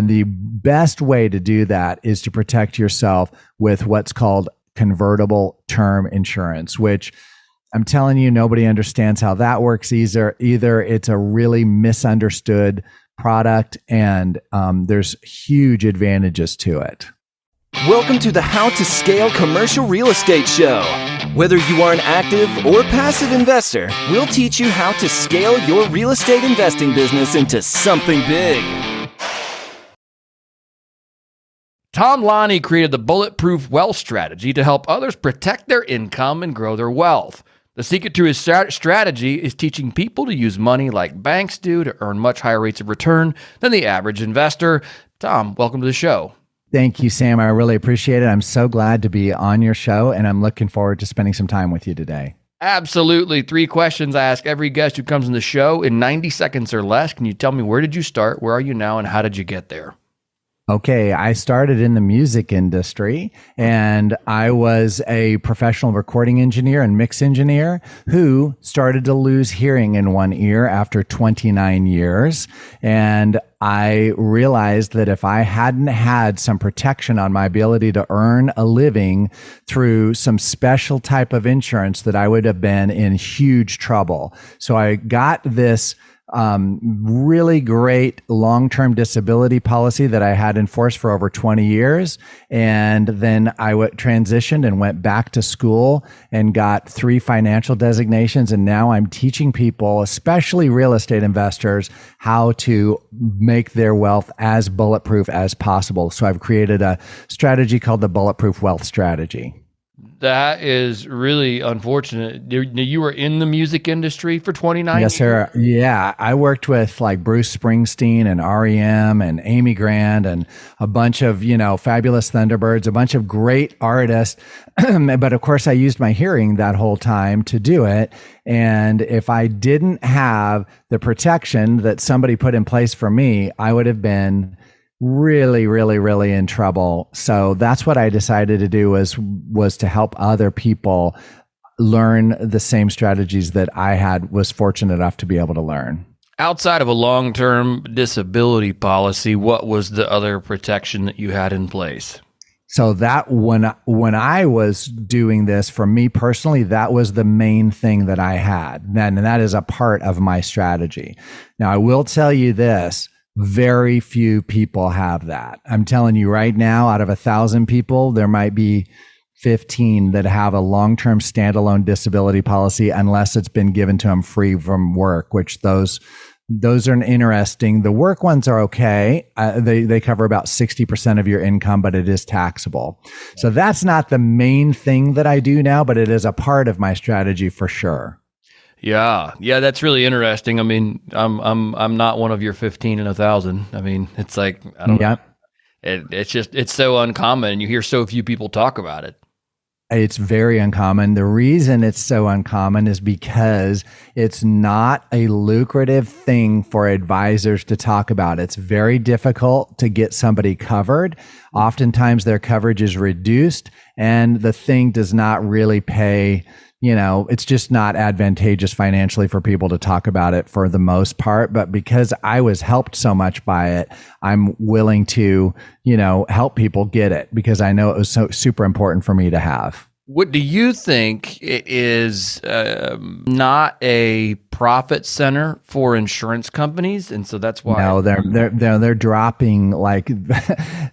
And the best way to do that is to protect yourself with what's called convertible term insurance, which I'm telling you, nobody understands how that works either. It's a really misunderstood product, and there's huge advantages to it. Welcome to the How to Scale Commercial Real Estate Show. Whether you are an active or passive investor, we'll teach you how to scale your real estate investing business into something big. Tom Laune created the Bulletproof Wealth Strategy to help others protect their income and grow their wealth. The secret to his strategy is teaching people to use money like banks do to earn much higher rates of return than the average investor. Tom, welcome to the show. Thank you, Sam. I really appreciate it. I'm so glad to be on your show, and I'm looking forward to spending some time with you today. Absolutely. 3 questions I ask every guest who comes on the show in 90 seconds or less. Can you tell me, where did you start? Where are you now? And how did you get there? Okay, I started in the music industry, and I was a professional recording engineer and mix engineer who started to lose hearing in one ear after 29 years. And I realized that if I hadn't had some protection on my ability to earn a living through some special type of insurance, that I would have been in huge trouble. So I got this really great long-term disability policy that I had in force for over 20 years. And then I transitioned and went back to school and got 3 financial designations. And now I'm teaching people, especially real estate investors, how to make their wealth as bulletproof as possible. So I've created a strategy called the Bulletproof Wealth Strategy. That is really unfortunate. You were in the music industry for 29 years? Yes, sir. Yeah. I worked with like Bruce Springsteen and REM and Amy Grant and a bunch of, fabulous Thunderbirds, a bunch of great artists. But of course, I used my hearing that whole time to do it. And if I didn't have the protection that somebody put in place for me, I would have been really, really, really in trouble. So that's what I decided to do was to help other people learn the same strategies that I was fortunate enough to be able to learn. Outside of a long-term disability policy, what was the other protection that you had in place? So that when I was doing this, for me personally, that was the main thing that I had. And that is a part of my strategy. Now, I will tell you this. Very few people have that. I'm telling you right now, out of 1,000 people, there might be 15 that have a long-term standalone disability policy, unless it's been given to them free from work, which those are interesting. The work ones are okay. They cover about 60% of your income, but it is taxable. So that's not the main thing that I do now, but it is a part of my strategy for sure. Yeah, that's really interesting. I mean, I'm not one of your 15 in 1,000. I mean, it's like, I don't know. It's so uncommon. You hear so few people talk about it. It's very uncommon. The reason it's so uncommon is because it's not a lucrative thing for advisors to talk about. It's very difficult to get somebody covered. Oftentimes their coverage is reduced and the thing does not really pay. It's just not advantageous financially for people to talk about it for the most part. But because I was helped so much by it, I'm willing to, help people get it because I know it was so super important for me to have. What do you think is not a profit center for insurance companies? And so that's why. No, they're dropping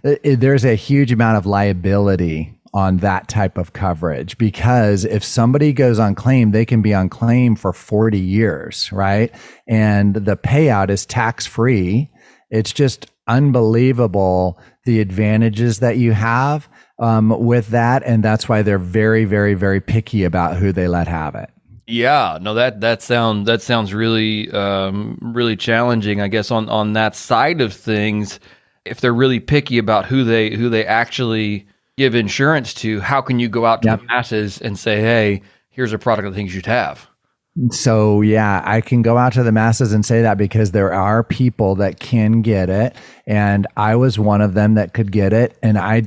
there's a huge amount of liability on that type of coverage, because if somebody goes on claim, they can be on claim for 40 years, right? And the payout is tax-free. It's just unbelievable the advantages that you have with that. And that's why they're very, very, very picky about who they let have it. Yeah, no, that sounds really, really challenging, I guess, on that side of things. If they're really picky about who they actually give insurance to, how can you go out to the masses and say, hey, here's a product I think you should have? So yeah, I can go out to the masses and say that because there are people that can get it. And I was one of them that could get it. And I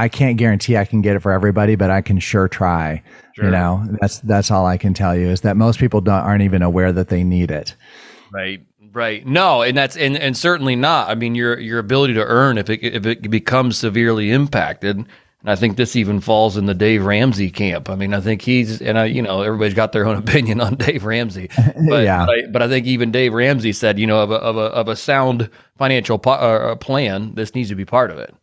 can't guarantee I can get it for everybody, but I can sure try. Sure. You that's all I can tell you, is that most people aren't even aware that they need it. Right. Right. No, and that's and certainly not. I mean, your ability to earn if it becomes severely impacted, and I think this even falls in the Dave Ramsey camp. I mean, I think everybody's got their own opinion on Dave Ramsey, but Yeah. but I think even Dave Ramsey said, of a sound financial plan, this needs to be part of it.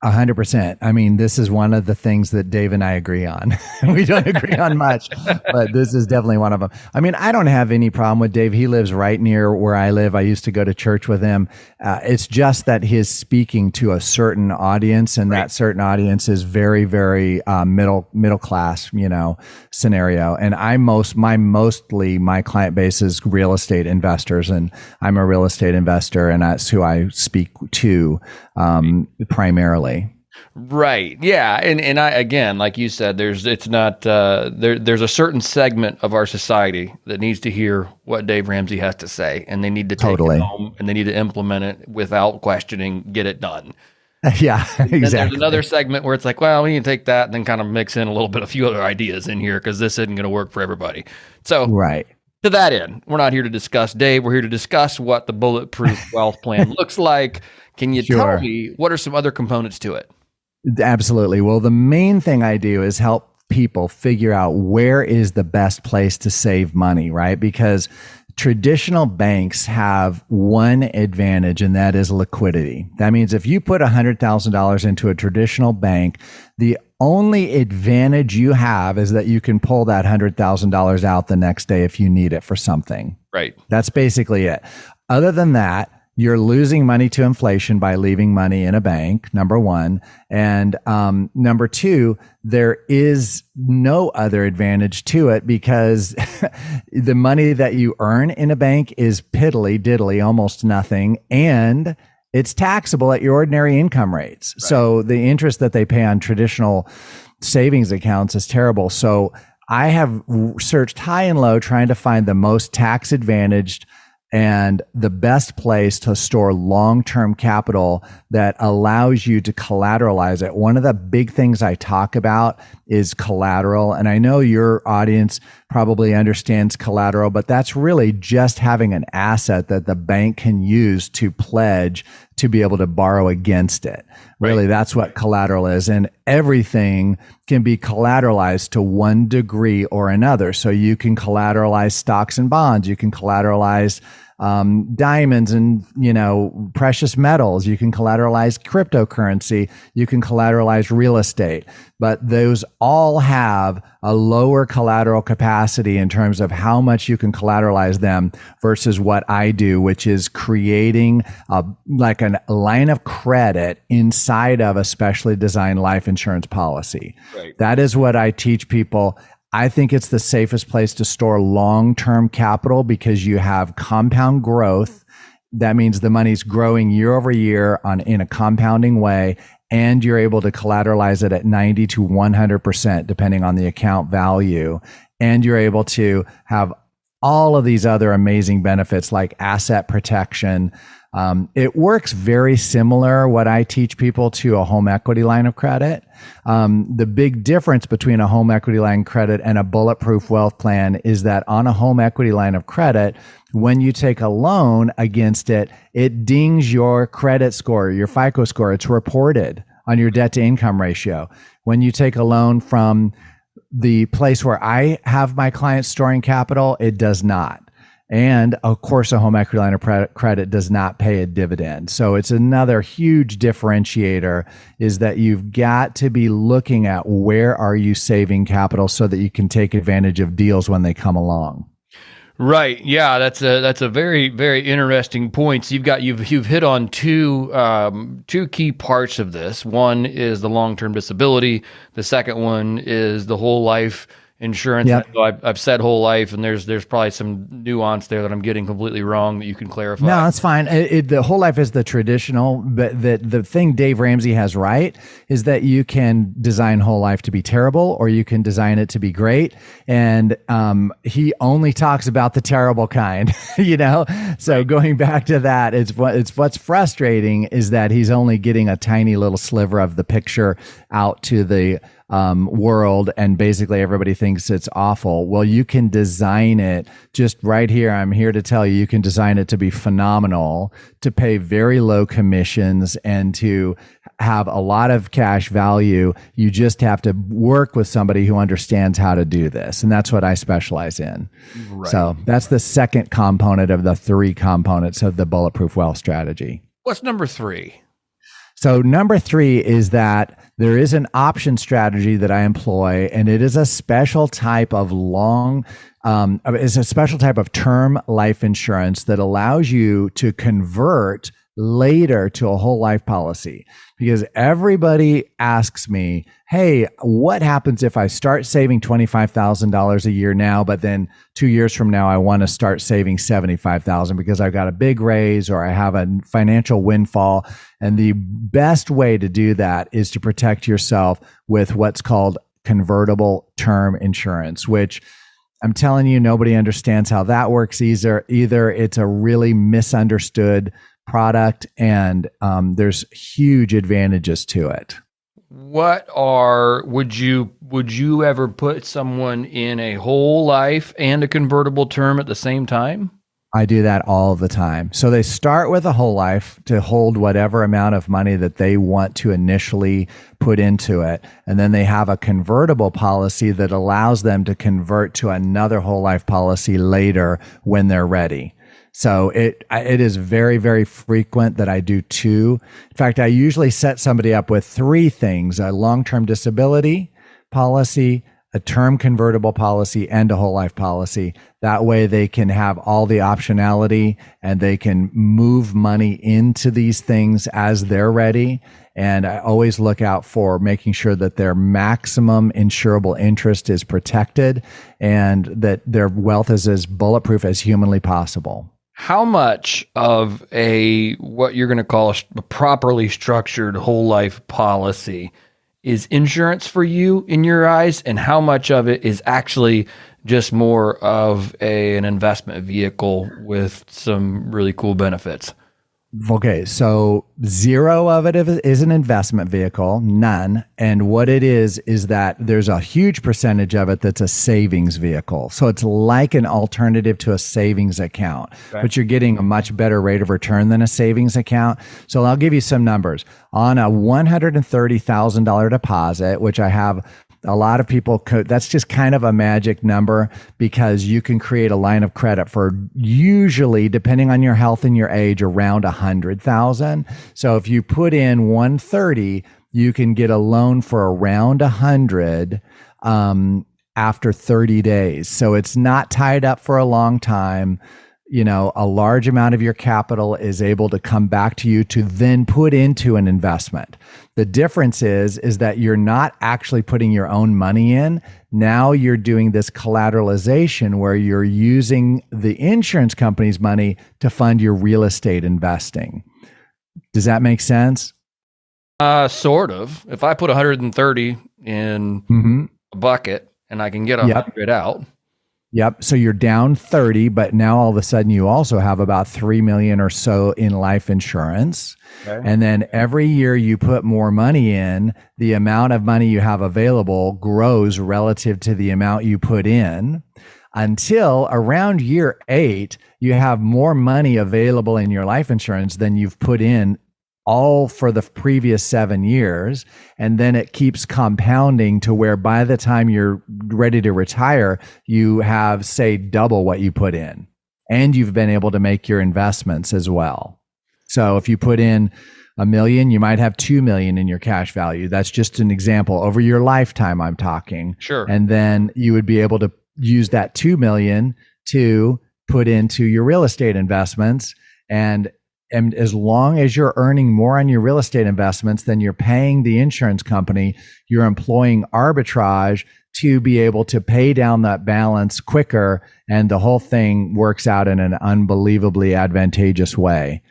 100%. I mean, this is one of the things that Dave and I agree on. We don't agree on much, but this is definitely one of them. I mean, I don't have any problem with Dave. He lives right near where I live. I used to go to church with him. It's just that he's speaking to a certain audience, and that certain audience is very, very middle class, scenario. And my client base is real estate investors, and I'm a real estate investor, and that's who I speak to primarily. Right. Yeah. And I, again, like you said, there's a certain segment of our society that needs to hear what Dave Ramsey has to say, and they need to take it home and they need to implement it without questioning, get it done. Yeah, exactly. And there's another segment where it's like, well, we can take that and then kind of mix in a few other ideas in here because this isn't going to work for everybody. So to that end, we're not here to discuss Dave. We're here to discuss what the Bulletproof Wealth Plan looks like. Can you tell me what are some other components to it? Absolutely. Well, the main thing I do is help people figure out where is the best place to save money, right? Because traditional banks have one advantage, and that is liquidity. That means if you put $100,000 into a traditional bank, the only advantage you have is that you can pull that $100,000 out the next day if you need it for something. Right. That's basically it. Other than that, you're losing money to inflation by leaving money in a bank, number one. And number two, there is no other advantage to it because the money that you earn in a bank is piddly diddly, almost nothing. And it's taxable at your ordinary income rates. Right. So the interest that they pay on traditional savings accounts is terrible. So I have searched high and low trying to find the most tax advantaged and the best place to store long-term capital that allows you to collateralize it. One of the big things I talk about is collateral. And I know your audience probably understands collateral, but that's really just having an asset that the bank can use to pledge to be able to borrow against it. Really, that's what collateral is. And everything can be collateralized to one degree or another. So you can collateralize stocks and bonds. You can collateralize diamonds and, precious metals. You can collateralize cryptocurrency. You can collateralize real estate. But those all have a lower collateral capacity in terms of how much you can collateralize them versus what I do, which is creating a line of credit inside of a specially designed life insurance policy. Right. That is what I teach people. I think it's the safest place to store long-term capital because you have compound growth. That means the money's growing year over year in a compounding way, and you're able to collateralize it at 90 to 100%, depending on the account value. And you're able to have all of these other amazing benefits like asset protection. It works very similar, what I teach people, to a home equity line of credit. The big difference between a home equity line of credit and a bulletproof wealth plan is that on a home equity line of credit, when you take a loan against it, it dings your credit score, your FICO score. It's reported on your debt to income ratio. When you take a loan from the place where I have my clients storing capital, it does not. And of course, a home equity line of credit does not pay a dividend. So it's another huge differentiator, is that you've got to be looking at where are you saving capital so that you can take advantage of deals when they come along. Right. Yeah, that's a very, very interesting point. You've hit on two key parts of this. One is the long-term disability. The second one is the whole life insurance. Yep. I've said whole life, and there's probably some nuance there that I'm getting completely wrong that you can clarify. No, that's fine. The whole life is the traditional, but the thing Dave Ramsey has right is that you can design whole life to be terrible, or you can design it to be great. And he only talks about the terrible kind, So going back to that, it's what's frustrating is that he's only getting a tiny little sliver of the picture out to the world, and basically everybody thinks it's awful. Well, you can design it just right here. I'm here to tell you, you can design it to be phenomenal, to pay very low commissions, and to have a lot of cash value. You just have to work with somebody who understands how to do this. And that's what I specialize in. Right. So that's the second component of the 3 components of the Bulletproof Wealth Strategy. What's number 3? So number 3 is that there is an option strategy that I employ, and it is a special type of it's a special type of term life insurance that allows you to convert later to a whole life policy. Because everybody asks me, hey, what happens if I start saving $25,000 a year now, but then 2 years from now, I want to start saving $75,000 because I've got a big raise or I have a financial windfall. And the best way to do that is to protect yourself with what's called convertible term insurance, which I'm telling you, nobody understands how that works either. It's a really misunderstood product, and there's huge advantages to it. Would you ever put someone in a whole life and a convertible term at the same time? I do that all the time. So they start with a whole life to hold whatever amount of money that they want to initially put into it. And then they have a convertible policy that allows them to convert to another whole life policy later when they're ready. So it is very, very frequent that I do 2. In fact, I usually set somebody up with 3 things: a long-term disability policy, a term convertible policy, and a whole life policy. That way they can have all the optionality and they can move money into these things as they're ready. And I always look out for making sure that their maximum insurable interest is protected and that their wealth is as bulletproof as humanly possible. How much of what you're going to call a properly structured whole life policy is insurance for you in your eyes, and how much of it is actually just more of an investment vehicle with some really cool benefits? Okay, so 0 of it is an investment vehicle, none. And what it is that there's a huge percentage of it that's a savings vehicle. So it's like an alternative to a savings account, but you're getting a much better rate of return than a savings account. So I'll give you some numbers. On a $130,000 deposit, which I have a lot of people that's just kind of a magic number, because you can create a line of credit for usually, depending on your health and your age, around 100,000. So if you put in 130, you can get a loan for around 100 after 30 days. So it's not tied up for a long time. You know, a large amount of your capital is able to come back to you to then put into an investment. The difference is that you're not actually putting your own money in. Now you're doing this collateralization where you're using the insurance company's money to fund your real estate investing. Does that make sense? Sort of. If I put 130 in a bucket and I can get 100 out. Yep. So you're down 30, but now all of a sudden you also have about 3 million or so in life insurance. Okay. And then every year you put more money in, the amount of money you have available grows relative to the amount you put in, until around year 8, you have more money available in your life insurance than you've put in all for the previous 7 years. And then it keeps compounding to where by the time you're ready to retire, you have, say, double what you put in. And you've been able to make your investments as well. So if you put in $1 million, you might have $2 million in your cash value. That's just an example. Over your lifetime, I'm talking. Sure. And then you would be able to use that $2 million to put into your real estate investments. And as long as you're earning more on your real estate investments than you're paying the insurance company, you're employing arbitrage to be able to pay down that balance quicker. And the whole thing works out in an unbelievably advantageous way.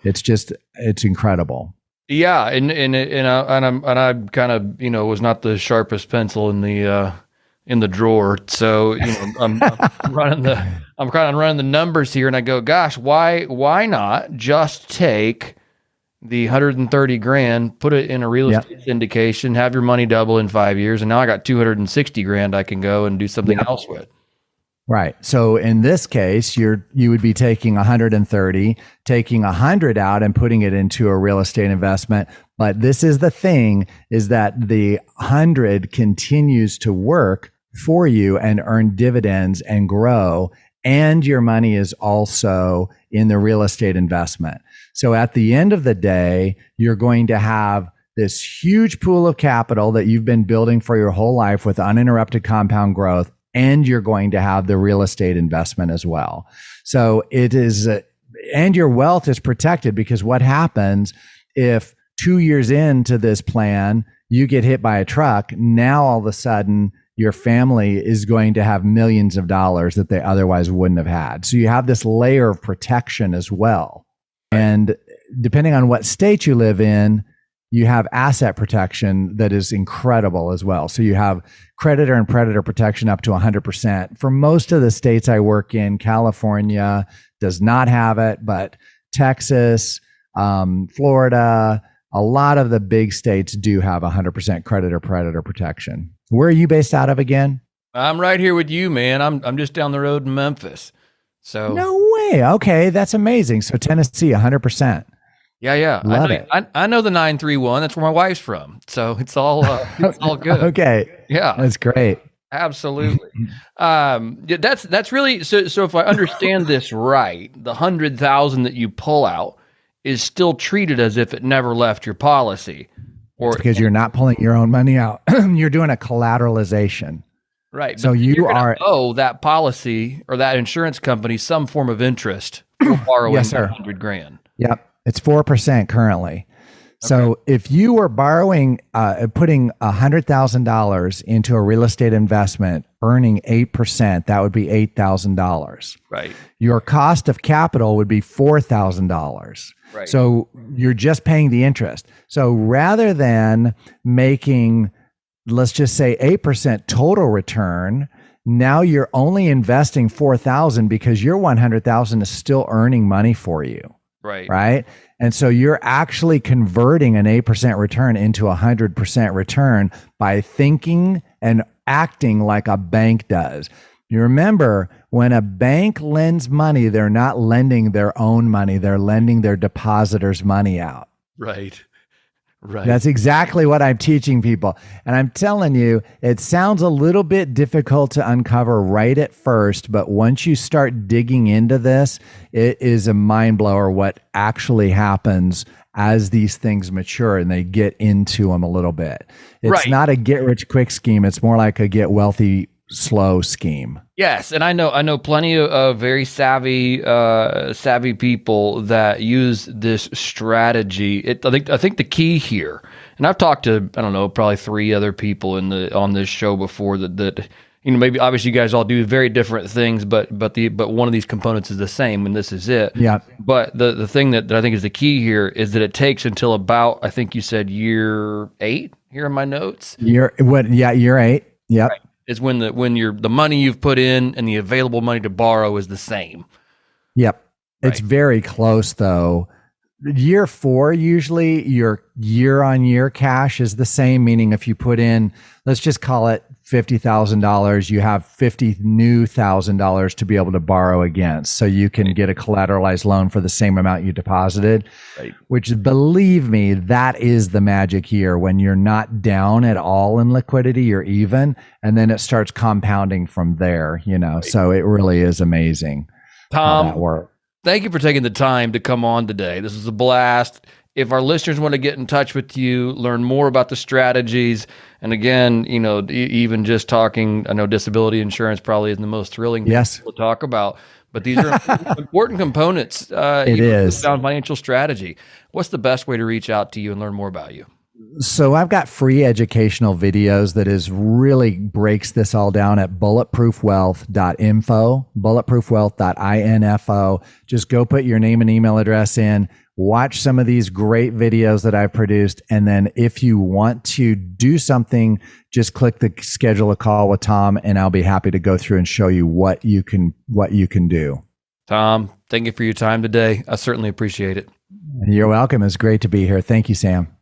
It's incredible. Yeah. And I kind of, was not the sharpest pencil in the drawer. So, I'm running the numbers here, and I go, gosh, why not just take the 130 grand, put it in a real estate syndication, have your money double in 5 years, and now I got 260 grand I can go and do something else with. Right. So in this case, you would be taking 130, taking 100 out and putting it into a real estate investment. But this is the thing, is that the 100 continues to work for you and earn dividends and grow. And your money is also in the real estate investment. So at the end of the day, you're going to have this huge pool of capital that you've been building for your whole life with uninterrupted compound growth. And you're going to have the real estate investment as well. So it is, and your wealth is protected, because what happens if 2 years into this plan, you get hit by a truck? Now, all of a sudden, your family is going to have millions of dollars that they otherwise wouldn't have had. So you have this layer of protection as well. And depending on what state you live in, you have asset protection that is incredible as well. So you have creditor and predator protection up to 100%. For most of the states I work in, California does not have it, but Texas, Florida, a lot of the big states do have 100% creditor predator protection. Where are you based out of again? I'm right here with you, man. I'm just down the road in Memphis. So no way. Okay, that's amazing. So Tennessee, 100%. Yeah. Love it. I know the 931. That's where my wife's from. So it's all good. Okay. Yeah. That's great. Absolutely. That's really, so if I understand this right, the 100,000 that you pull out is still treated as if it never left your policy. Or because you're not pulling your own money out. You're doing a collateralization. Right. So you are owe that policy or that insurance company some form of interest for borrowing yes, sir. 100 grand. Yep. It's 4% currently. So if you were borrowing, putting $100,000 into a real estate investment, earning 8%, that would be $8,000. Right. Your cost of capital would be $4,000. Right. So you're just paying the interest. So rather than making, let's just say 8% total return, now you're only investing $4,000 because your $100,000 is still earning money for you. Right. And so you're actually converting an 8% return into a 100% return by thinking and acting like a bank does. You remember, when a bank lends money, they're not lending their own money. They're lending their depositors' money out. Right. That's exactly what I'm teaching people. And I'm telling you, it sounds a little bit difficult to uncover right at first, but once you start digging into this, it is a mind blower what actually happens as these things mature and they get into them a little bit. It's not a get rich quick scheme. It's more like a get wealthy slow scheme. Yes, and I know plenty of very savvy people that use this strategy. I think the key here, and I've talked to probably 3 other people on this show before that maybe obviously you guys all do very different things, but one of these components is the same, and this is it. Yeah. But the thing that I think is the key here is that it takes until about, I think you said year 8 here in my notes. Year 8. Yep. Right. Is when the money you've put in and the available money to borrow is the same. Yep. It's very close though. Year 4, usually your year-on-year cash is the same, meaning if you put in, let's just call it $50,000, you have $50,000 to be able to borrow against. So you can get a collateralized loan for the same amount you deposited, which, believe me, that is the magic year when you're not down at all in liquidity, you're even, and then it starts compounding from there, so it really is amazing. Tom, how that works. Thank you for taking the time to come on today. This was a blast. If our listeners want to get in touch with you, learn more about the strategies, and again, even just talking, I know disability insurance probably isn't the most thrilling thing to talk about, but these are important components. It is. Sound financial strategy. What's the best way to reach out to you and learn more about you? So I've got free educational videos that really breaks this all down at bulletproofwealth.info, bulletproofwealth.info. Just go put your name and email address in, watch some of these great videos that I've produced. And then if you want to do something, just click the schedule a call with Tom and I'll be happy to go through and show you what you can do. Tom, thank you for your time today. I certainly appreciate it. You're welcome. It's great to be here. Thank you, Sam.